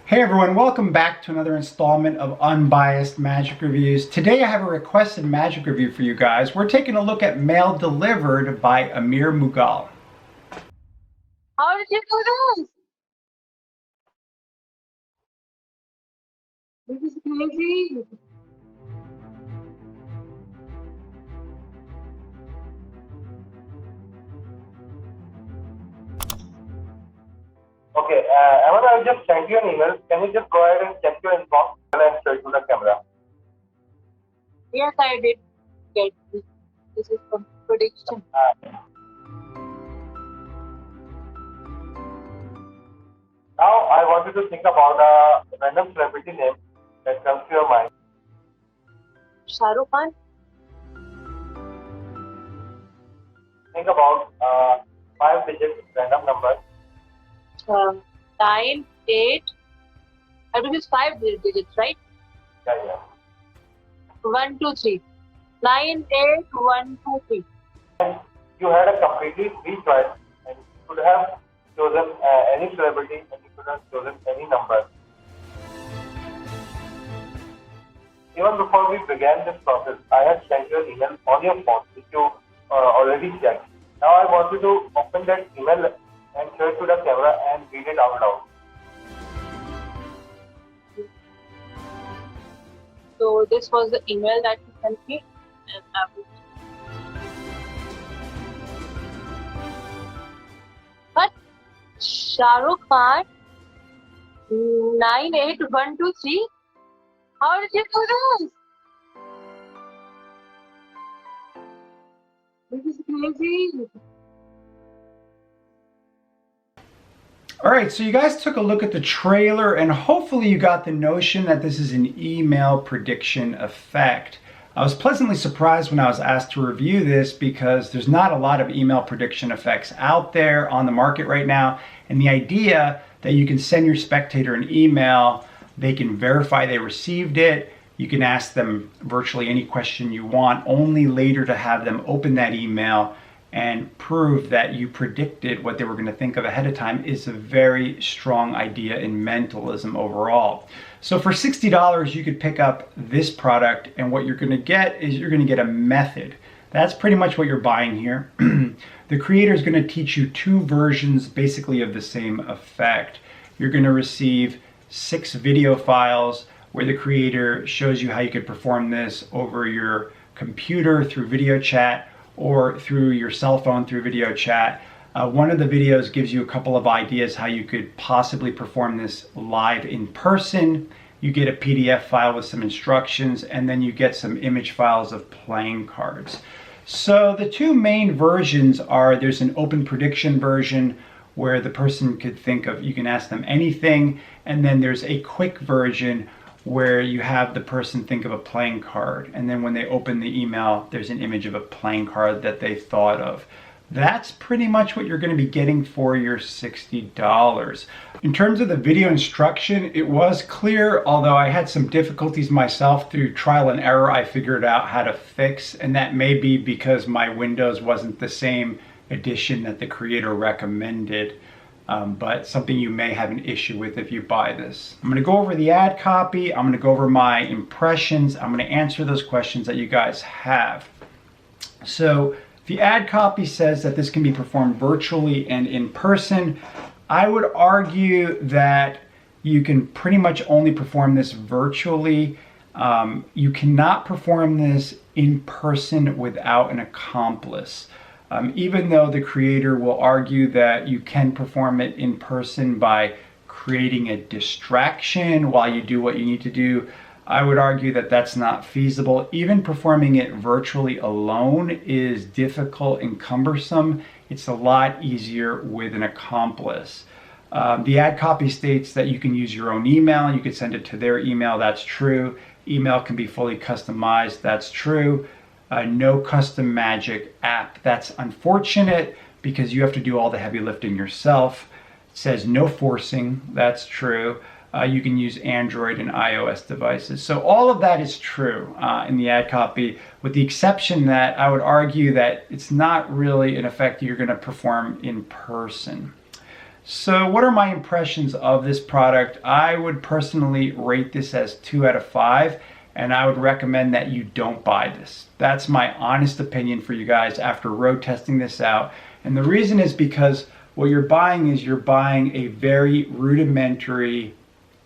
Hey everyone, welcome back to another installment of Unbiased Magic Reviews. Today I have a requested magic review for you guys. We're taking a look at Mail Delivered by Amir Mughal. How did you do this? This is crazy. Okay, Amanda, I just sent you an email. Can you just go ahead and check your inbox and show it to the camera? Yes, I did get this. This is from prediction. Now, I want you to think about a random celebrity name that comes to your mind. Shah Rukh Khan? Think about 5-digit random numbers. 9, 8. I believe it's 5 digits, right? Yeah. 1, 2, 3. 9, 8, 1, 2, 3. And you had a completely free choice, and you could have chosen any celebrity, and you could have chosen any number. Even before we began this process, I had sent you an email on your phone, which you already checked. Now I want you to open that email and show it to the camera and read it out loud. So this was the email that you sent me, and I will. But Shah Rukh Khan 9, 8, 1, 2, 3. How did you do this? This is crazy. Alright, so you guys took a look at the trailer and hopefully you got the notion that this is an email prediction effect. I was pleasantly surprised when I was asked to review this because there's not a lot of email prediction effects out there on the market right now, and the idea that you can send your spectator an email, they can verify they received it, you can ask them virtually any question you want, only later to have them open that email and prove that you predicted what they were going to think of ahead of time is a very strong idea in mentalism overall. So for $60 you could pick up this product, and what you're going to get is you're going to get a method. That's pretty much what you're buying here. The creator is going to teach you 2 versions basically of the same effect. You're going to receive 6 video files where the creator shows you how you could perform this over your computer through video chat or through your cell phone through video chat. One of the videos gives you a couple of ideas how you could possibly perform this live in person. You get a PDF file with some instructions, and then you get some image files of playing cards. So the 2 main versions are, there's an open prediction version where the person could think of, you can ask them anything, and then there's a quick version where you have the person think of a playing card, and then when they open the email there's an image of a playing card that they thought of. That's pretty much what you're going to be getting for your $60. In terms of the video instruction, it was clear, although I had some difficulties myself. Through trial and error I figured out how to fix, and that may be because my Windows wasn't the same edition that the creator recommended. But something you may have an issue with if you buy this. I'm going to go over the ad copy, I'm going to go over my impressions, I'm going to answer those questions that you guys have. So the ad copy says that this can be performed virtually and in person. I would argue that you can pretty much only perform this virtually. You cannot perform this in person without an accomplice. Even though the creator will argue that you can perform it in person by creating a distraction while you do what you need to do, I would argue that that's not feasible. Even performing it virtually alone is difficult and cumbersome. It's a lot easier with an accomplice. The ad copy states that you can use your own email. You could send it to their email. That's true. Email can be fully customized. That's true. No custom magic app. That's unfortunate because you have to do all the heavy lifting yourself. It says no forcing. That's true. You can use Android and iOS devices. So all of that is true in the ad copy, with the exception that I would argue that it's not really an effect you're going to perform in person. So what are my impressions of this product? I would personally rate this as 2 out of 5, and I would recommend that you don't buy this. That's my honest opinion for you guys after road testing this out. And the reason is because what you're buying is you're buying a very rudimentary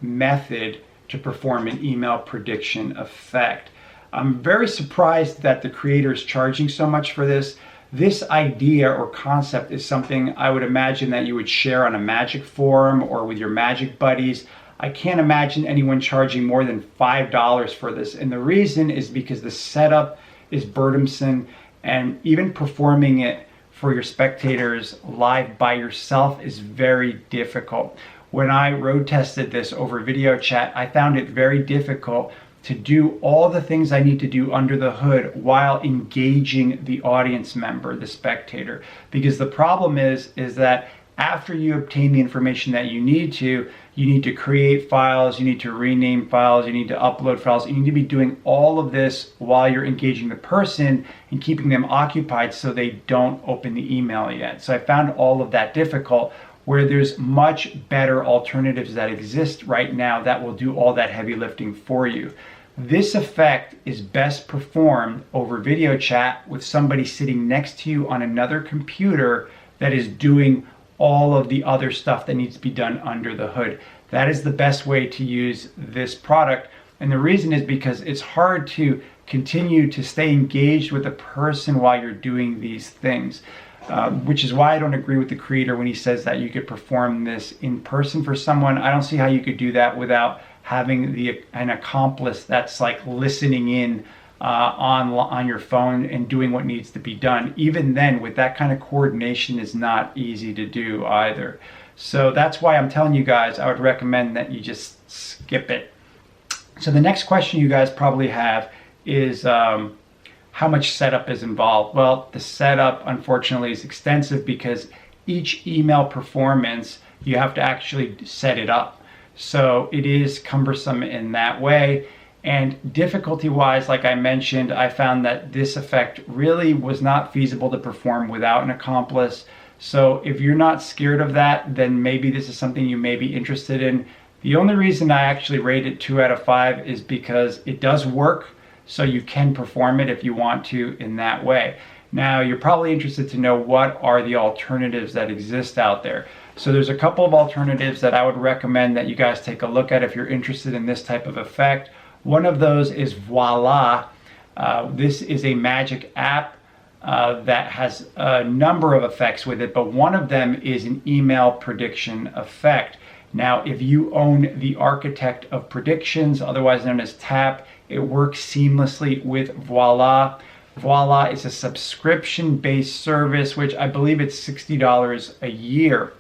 method to perform an email prediction effect. I'm very surprised that the creator is charging so much for this. This idea or concept is something I would imagine that you would share on a magic forum or with your magic buddies. I can't imagine anyone charging more than $5 for this. And the reason is because the setup is burdensome, and even performing it for your spectators live by yourself is very difficult. When I road tested this over video chat, I found it very difficult to do all the things I need to do under the hood while engaging the audience member, the spectator. Because the problem is that after you obtain the information that you need to create files, you need to rename files, you need to upload files, you need to be doing all of this while you're engaging the person and keeping them occupied so they don't open the email yet. So I found all of that difficult, where there's much better alternatives that exist right now that will do all that heavy lifting for you. This effect is best performed over video chat with somebody sitting next to you on another computer that is doing all of the other stuff that needs to be done under the hood. That is the best way to use this product. And the reason is because it's hard to continue to stay engaged with a person while you're doing these things. Which is why I don't agree with the creator when he says that you could perform this in person for someone. I don't see how you could do that without having an accomplice that's like listening in on your phone and doing what needs to be done. Even then, with that kind of coordination, is not easy to do either. So that's why I'm telling you guys, I would recommend that you just skip it. So the next question you guys probably have is, how much setup is involved? Well, the setup, unfortunately, is extensive because each email performance, you have to actually set it up. So it is cumbersome in that way. And difficulty-wise, like I mentioned, I found that this effect really was not feasible to perform without an accomplice. So if you're not scared of that, then maybe this is something you may be interested in. The only reason I actually rate it 2 out of 5 is because it does work. So you can perform it if you want to in that way. Now, you're probably interested to know what are the alternatives that exist out there. So there's a couple of alternatives that I would recommend that you guys take a look at if you're interested in this type of effect. One of those is Voila. This is a magic app that has a number of effects with it, but one of them is an email prediction effect. Now, if you own the Architect of Predictions, otherwise known as TAP, it works seamlessly with Voila. Voila is a subscription-based service, which I believe it's $60 a year.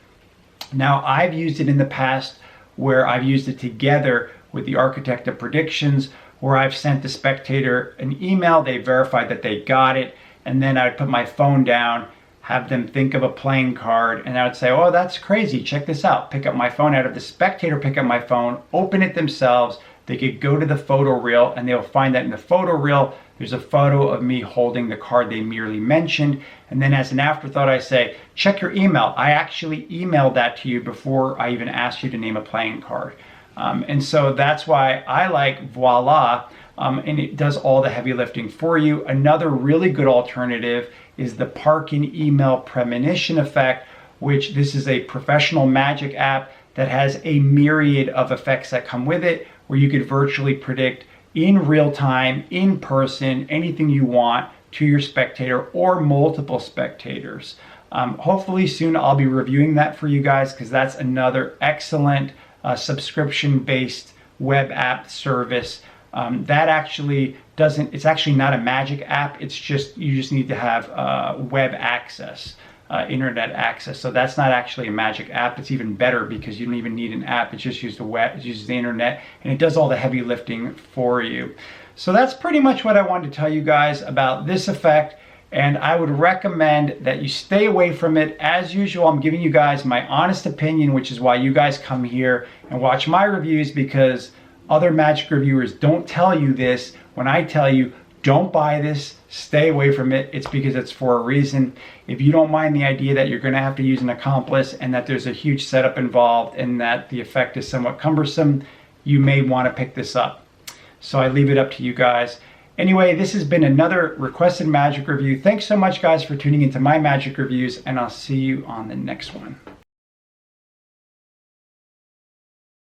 Now, I've used it in the past where I've used it together with the Architect of Predictions, where I've sent the spectator an email, they verified that they got it, and then I'd put my phone down, have them think of a playing card, and I would say, oh, that's crazy, check this out. Pick up my phone, out of the spectator pick up my phone, open it themselves. They could go to the photo reel, and they'll find that in the photo reel, there's a photo of me holding the card they merely mentioned. And then as an afterthought, I say, check your email. I actually emailed that to you before I even asked you to name a playing card. And so that's why I like Voila, and it does all the heavy lifting for you. Another really good alternative is the Parkin Email Premonition Effect, which this is a professional magic app that has a myriad of effects that come with it, where you could virtually predict in real time, in person, anything you want to your spectator or multiple spectators. Hopefully soon I'll be reviewing that for you guys, because that's another excellent subscription-based web app service. That actually doesn't, it's actually not a magic app, it's just, you just need to have web access. Internet access. So that's not actually a magic app. It's even better because you don't even need an app. It's just used the web, it uses the internet, and it does all the heavy lifting for you. So that's pretty much what I wanted to tell you guys about this effect, and I would recommend that you stay away from it. As usual, I'm giving you guys my honest opinion, which is why you guys come here and watch my reviews, because other magic reviewers don't tell you this when I tell you don't buy this, stay away from it. It's because it's for a reason. If you don't mind the idea that you're going to have to use an accomplice and that there's a huge setup involved and that the effect is somewhat cumbersome, you may want to pick this up. So I leave it up to you guys. Anyway, this has been another requested magic review. Thanks so much, guys, for tuning into my magic reviews, and I'll see you on the next one.